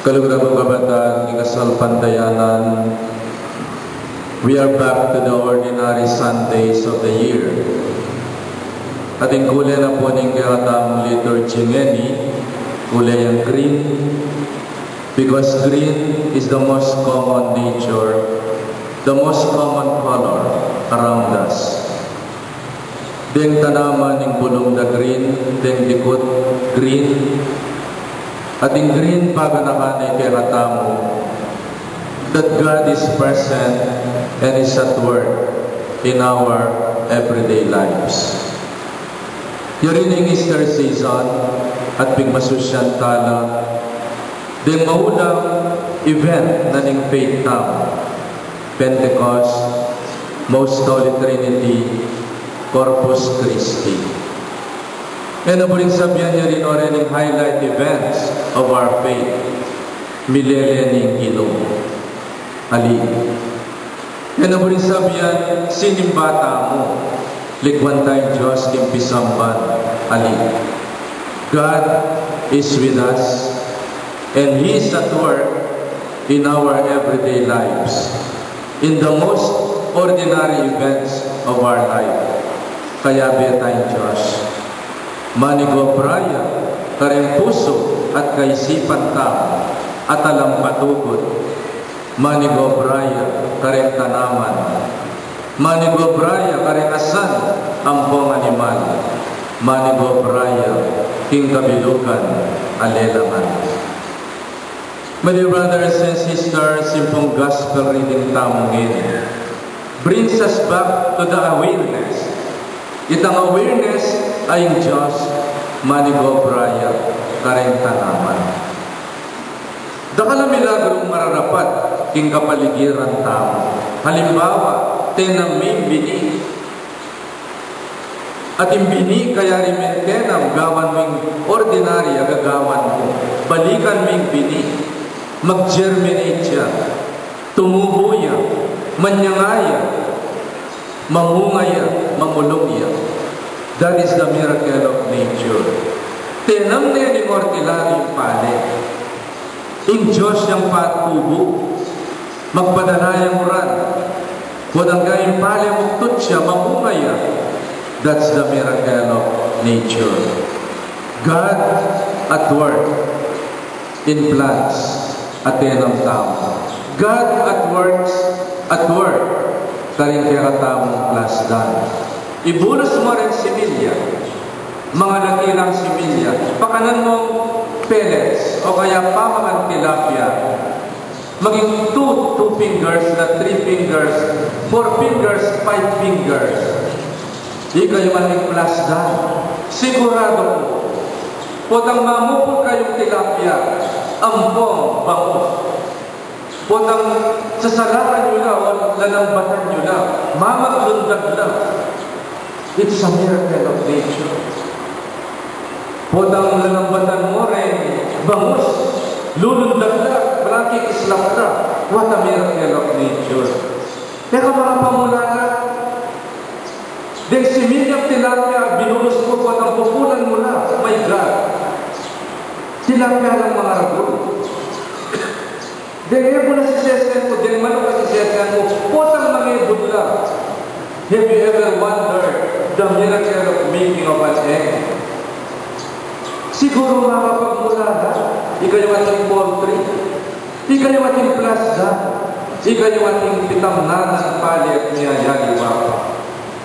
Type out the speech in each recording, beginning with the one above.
Kalugurang kabataan, ikasal pandayanan, we are back to the ordinary Sundays of the year. Ating kulay na po ng katamang liturgy ngeni, kulay ang green, because green is the most common nature, the most common color around us. Deng tanaman ng bulong na green, deng dikot green, ating green paganakanay kay katamo, that God is present and is at work in our everyday lives. Yarining Easter season at pigmasusyan tala, deng maulang event na ning faith town, Pentecost, Most Holy Trinity, Corpus Christi. And nabuling sabihan niya rin orin yung highlight events of our faith. Milele ning ilong. Ali. And nabuling sabihan, sinimbata mo. Likwan tayong Diyos, kimpisamban. Ali. God is with us and He is at work in our everyday lives. In the most ordinary events of our life. Kaya betay Diyos. Manigo braya, kareng puso at kaisipan tao, at alam patugod. Manigo braya, kareng tanaman. Manigo braya, kareng asan, ampong animal. Manigo braya, king kabilugan, alelangan. My dear brothers and sisters, simpong gospel reading tamungin brings us back to the awareness. Itang awareness ay ang Diyos, manigo braya, kareng tanaman. Dakala milagrong mararapat, king kapaligiran tao. Halimbawa, tenang may bini. At imbini kaya rimen kenam, gawan ming ordinary, agagawan mo. Balikan ming bini, mag-germinate siya, tumubo ya, manyangaya, mamungaya, mamulong ya. That is the miracle of nature. Tenam na yung ordinary pale. Ing Diyos yung patubo, magpadanayang uran. Wadang gayong pale muktut siya, mamungaya. That's the miracle of nature. God at work in plants at tenam tao. God at work karing kaya tamong plasdan. Ibulos mo rin similya, mga nakilang similya, pakanan mong pellets o kaya pamakan tilapia, maging two fingers na 3 fingers, 4 fingers, 5 fingers. Di kayo maling plasdan. Sigurado po, potang mamupol kayong tilapia, ampong bangus. Potang sasalakan nyo na o lalambatan nyo na, mamaglundag na. It's a miracle of nature. Potang lalambatan mo rin, bangus, lulundag na, malaki islap na. What a miracle of nature. Teka mga pamulala, dahil similyang tilapia, binulus mo po at ang pupunan mo na. Oh my God. Tilapia ng mga ragul. Dahil mo na si Sesen mo, dahil manok na si Sesen mo, potang mga budla. Have you ever wondered the miracle of making of an egg? Siguro makapagmula na, ikaw yung ating poultry, ikaw yung ating plasda, ikaw yung ating pitamnanan, pali at niyayali wapa.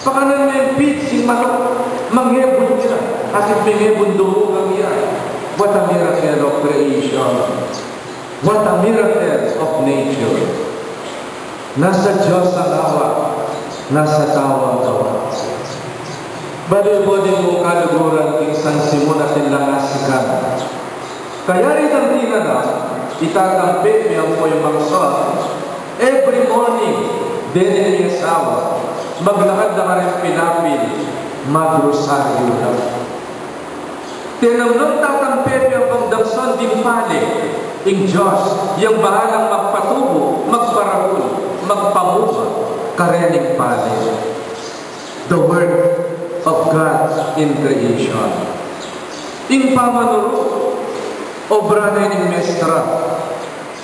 Pakanan may pit, si manok, manghebon niya, at ipinghebon dumugang yan. What a miracle of creation. What a miracle of nature. Nasa Diyos ang awa, nasa tao ang gawa. Bali po din mong kaluguran king San Simon at langasikan. Kaya rin ang tinanap, itatampit niya po yung mangson. Every morning, din niya asawa, maglakad na ka rin pinapil, magrosaryo na. Tinamnang tatampit niya ang damson din pali, ing Diyos, yung bahalang magpatubo, magparabul, magpamuha, karening pali. The work of God in creation. Ing pamanuro, obra na yung mestra,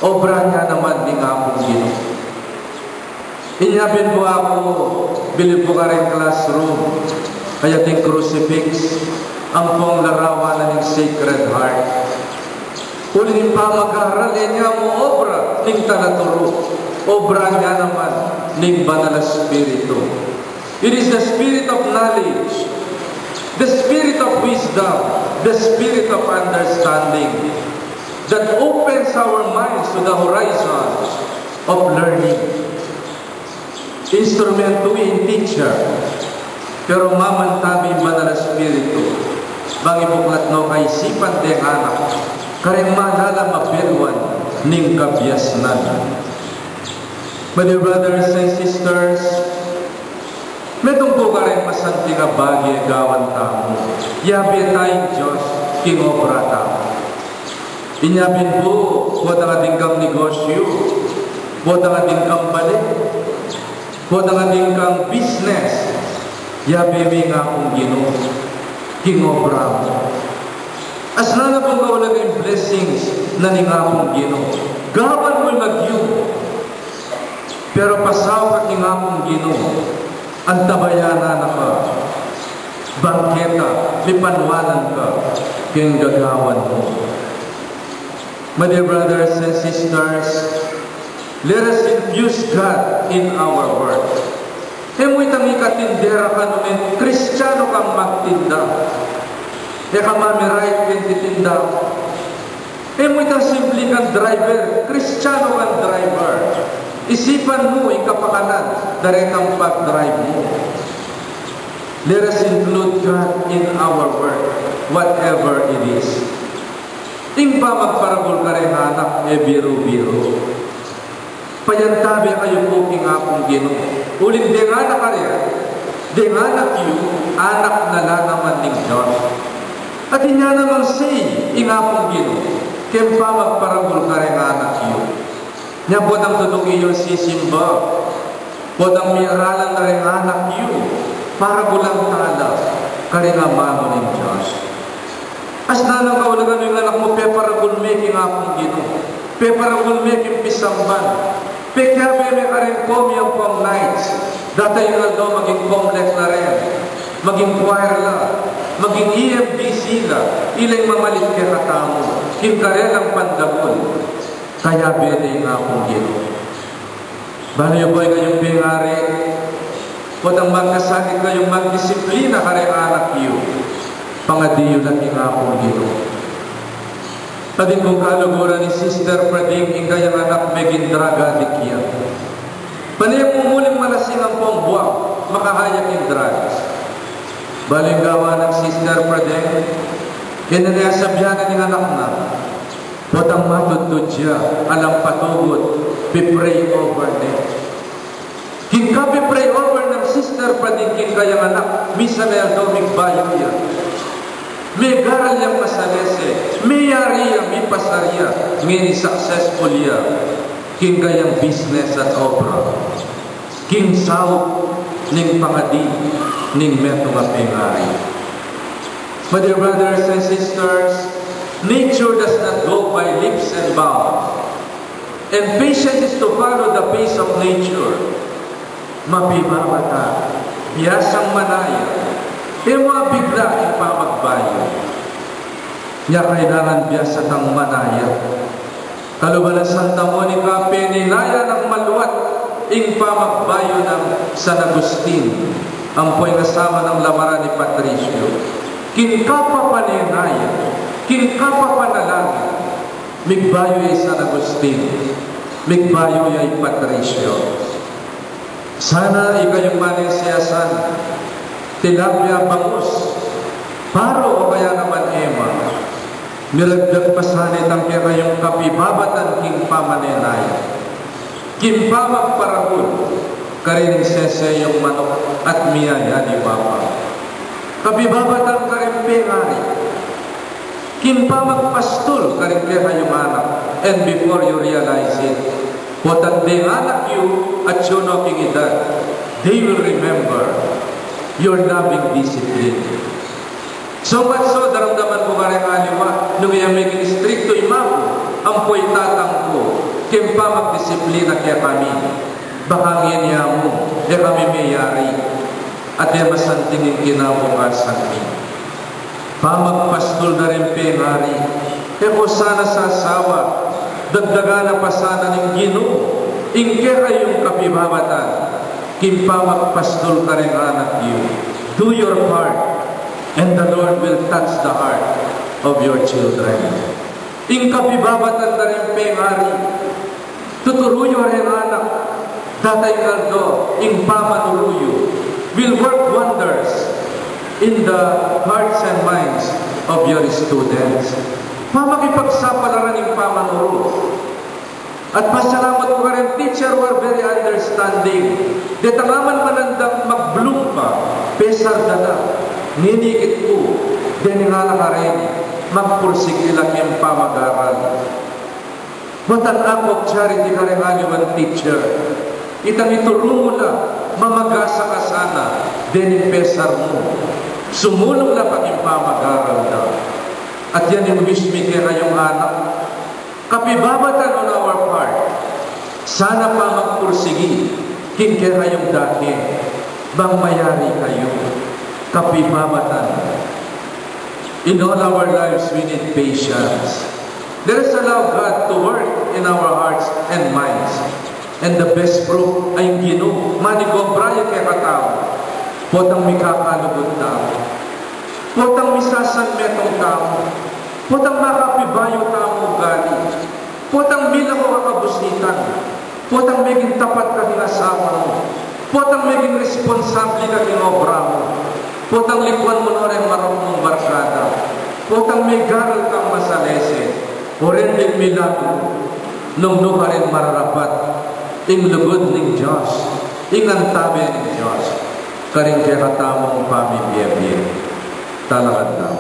obra niya naman ni akong Ginoo. Inyabin po ako, bilib po ka rin classroom, kaya ting crucifix, ang pong larawan ng Sacred Heart. Uling pa mag-aral, niya mo obra ning tanaturo, obra niya naman ning Banal na Espiritu. It is the spirit of knowledge, the spirit of wisdom, the spirit of understanding that opens our minds to the horizon of learning. Instrument to in teacher, pero mamantabi Banal na Espiritu, bang ibuklat no kaisipan de anak, kareng malala mapirwan ning kabyasnan. My dear brothers and sisters, metong po ka rin masanti nga bagay gawan tamo. Yabi tayong Diyos, king obra tamo. Inyabin po, buat ang ating kang negosyo, buat ang ating kang balik, buat ang ating kang business, yabi nga akong Ginoo, king obra mo. As na na pong kaulag yung blessings na ning akong Ginoo, gawan mo magyo, pero pasaw ka king akong Ginoo, ang tabayanan na ka, bangketa, lipanwanan ka, kayong gagawan mo. My dear brothers and sisters, let us infuse God in our work. Emoy tangi katindera ka nunin, Kristiyano kang magtinda. E ka mamirait kang titinda. Emoy tang simple kang driver, Kristiyano kang driver. Isipan mo, ikapakanan, daretang pag-drive mo. Let us include God in our work, whatever it is. Ing pa magparagol ka rin anak, biro-biro. Payantabi kayo po king akong Ginoo. Uling dengana ka rin, dengana kayo, anak na naman ning Diyos. At inya namang say, ing akong Ginoo, king pa magparagol ka rin anak kayo. Nya po ang tudong iyon sisimba, po ang miaralan na rin anak kayo, para bulang tala, ka rin amano ning Diyos. As na nang kaulagan yung anak mo, peparagul making akong Ginoo. Peparagul making pisamban. Pekyabe may karin komiyang pong nights. Datay nga daw maging complex na rin. Maging choir la. Maging EFDC la. Ilay mamalit kay katamo. Kimkarel ang pandagol. Kaya bede nga akong Ginoo. Bano yung boy kayong pingari? Huwag ang magkasakit kayong magdisiplina kare anak iyo. Pangadiyo na akong Ginoo. Tadin kong kaluguran ni Sister Prading, ingkayang anak megin draga dikya. Panayang umuling malasing ang pong buwak, makahayak in drugs. Balinggawa ng Sister Prading, inanayasabihan ng anak na, potang matutod siya, alam patugot, pipray over them. Hingka pipray over ng Sister Prading, ingkayang anak, misa na yung doming bayo yan. May garal yang masalese, may yari yang may pasarya, ngini successful ya, king kayang business at obra, king south, ning pangadi, ning meto nga pengari. My dear brothers and sisters, nature does not go by leaps and bounds, and patience is to follow the pace of nature. Mapibabata, biyasang manaya, mga bigla ang pamagbayo. Niya kailangan biyasa tang manaya. Kalubalan Santa Monica, peninaya ng maluwat ing pamagbayo ng San Agustin. Ang po'y kasama ng lamaran ni Patricio. Kinkapa paninaya, kinkapa panalangin. Migbayo ay San Agustin, migbayo ay Patricio. Sana ikayong manisiyasan, tilapia bangus, paro o kaya naman ema, miragdag pasanit ang kayong kapibabatan king pamanenay, kimpamag parahul, karin sese yung manok at miyaya ni Papa. Kapibabatan karin pengari, kimpamag pastol karin kayong anak, and before you realize it, potan ding anak you at yuno king edad, they will remember your loving discipline. So much so, daramdaman ko kareng aliwa, nung iya may stricto imamo, ang po'y tatang ko, Kimpa magdisiplina kaya kami. Bahangin niya mo, kami mayari. At yung masantingin kinabukasan mi. Pamagpastol na rin pengari. Kaya sana sa asawa, dagdaga na pa sana ng Ginoo. Ingke kayong kapibabatan. Kimpa magpastol ka rin anak you. Do your part, and the Lord will touch the heart of your children. Ing kapibabatan na rin pengari. Tuturuyo rin anak. Tatay Aldo, ing pamanuruyo, will work wonders in the hearts and minds of your students. Pamakipagsapalaran ing pamanuro. At pasalamat ko rin, teacher were very understanding. Detangaman manandang mag-bloom ka, pesar dala, ninikit ko, deningala ka rin, magpursig ilang yung pamag-aral. What an act of charity ka rin aliwan, teacher. Itang ituro mo na, mamagasa ka sana, dening pesar mo. Sumulong na pag-impamag-aral na. At yan yung wish me kaya kayong anak. Kapibabatan on our part. Sana pa magpursigi, kaya kayong dahil, bang mayari kayo. Kapibabatan. In all our lives, we need patience. Let us allow God to work in our hearts and minds. And the best proof ay Ginoo. Manigobraya kaya katao. Potang mikakalugod tao. Potang misasan metong tao. Potang makapibayo tao gali. Potang mila ko kakabusitan. Potang meging tapat ka ng asawa mo. Potang meging responsable ka ng obra mo. Potang likuan mo na rin marunong barkada. Potang may garal kang masalese. O rin din milagro. Nung ka rin mararapat. Ing lugod ng Diyos, ing antabi ng Diyos, karing kaya katamong pamibiyabiyab, talakad na.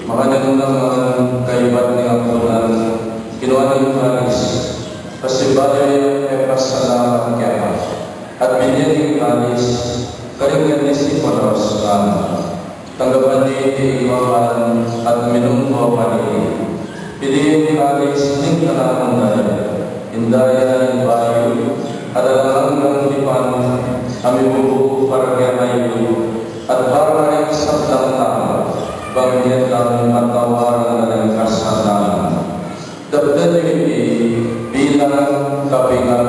Makanya naman kaibat ni Apunan, kinuha ng Paris, pasibaya ay pasalamat kaya, at binyan ng Paris, karingan ni Sipolos na tanggapan ni Iwaman at minungko panili. Piliin ni Paris ng kalamang dahil, indaya ng bayo, at alam ng dipan, aming bubuo para kaya kayo, at para rin sa tama. Bagian dalam matawaran dan kasatan. Dapet ini bilang kapingan